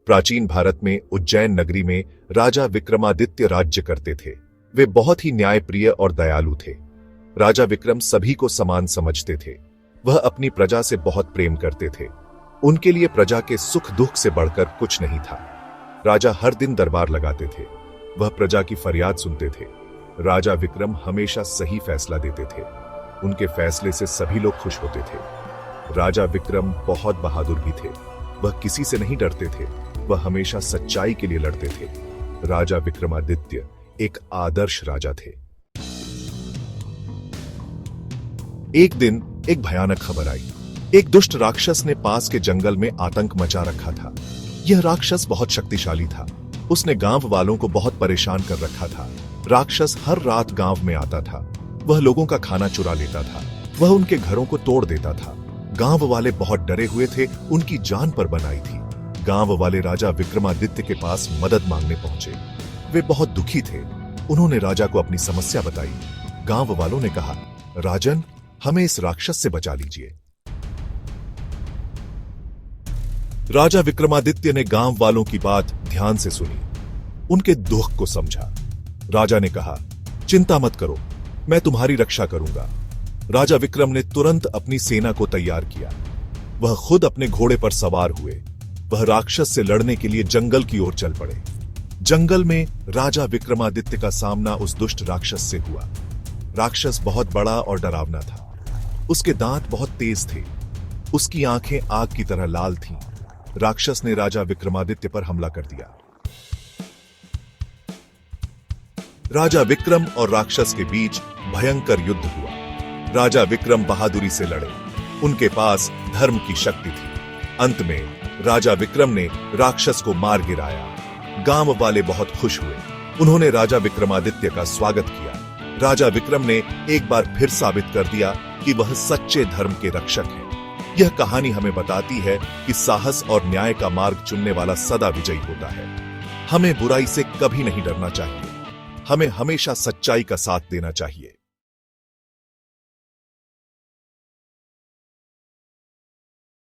प्राचीन भारत में उज्जैन नगरी में राजा विक्रमादित्य राज्य करते थे। वे बहुत ही न्यायप्रिय और दयालु थे। राजा विक्रम सभी को समान समझते थे। वह अपनी प्रजा से बहुत प्रेम करते थे। उनके लिए प्रजा के सुख दुख से बढ़कर कुछ नहीं था। राजा हर दिन दरबार लगाते थे। वह प्रजा की फरियाद सुनते थे। राजा विक्रम हमेशा सही फैसला देते थे। उनके फैसले से सभी लोग खुश होते थे। राजा विक्रम बहुत बहादुर भी थे। वह किसी से नहीं डरते थे। वह हमेशा सच्चाई के लिए लड़ते थे। राजा विक्रमादित्य एक आदर्श राजा थे। एक दिन एक भयानक खबर आई। एक दुष्ट राक्षस ने पास के जंगल में आतंक मचा रखा था। यह राक्षस बहुत शक्तिशाली था। उसने गांव वालों को बहुत परेशान कर रखा था। राक्षस हर रात गांव में आता था। वह लोगों का खाना चुरा लेता था। वह उनके घरों को तोड़ देता था। गांव वाले बहुत डरे हुए थे। उनकी जान पर बनाई थी। गांव वाले राजा विक्रमादित्य के पास मदद मांगने पहुंचे। वे बहुत दुखी थे। उन्होंने राजा को अपनी समस्या बताई। गांव वालों ने कहा, राजन, हमें इस राक्षस से बचा लीजिए। राजा विक्रमादित्य ने गांव वालों की बात ध्यान से सुनी। उनके दुख को समझा। राजा ने कहा, चिंता मत करो, मैं तुम्हारी रक्षा करूंगा। राजा विक्रम ने तुरंत अपनी सेना को तैयार किया। वह खुद अपने घोड़े पर सवार हुए। वह राक्षस से लड़ने के लिए जंगल की ओर चल पड़े। जंगल में राजा विक्रमादित्य का सामना उस दुष्ट राक्षस से हुआ। राक्षस बहुत बड़ा और डरावना था। उसके दांत बहुत तेज थे। उसकी आंखें आग की तरह लाल थीं। राक्षस ने राजा विक्रमादित्य पर हमला कर दिया। राजा विक्रम और राक्षस के बीच भयंकर युद्ध हुआ। राजा विक्रम बहादुरी से लड़े। उनके पास धर्म की शक्ति थी। अंत में राजा विक्रम ने राक्षस को मार गिराया। गांव वाले बहुत खुश हुए। उन्होंने राजा विक्रमादित्य का स्वागत किया। राजा विक्रम ने एक बार फिर साबित कर दिया कि वह सच्चे धर्म के रक्षक हैं। यह कहानी हमें बताती है कि साहस और न्याय का मार्ग चुनने वाला सदा विजयी होता है। हमें बुराई से कभी नहीं डरना चाहिए। हमें हमेशा सच्चाई का साथ देना चाहिए।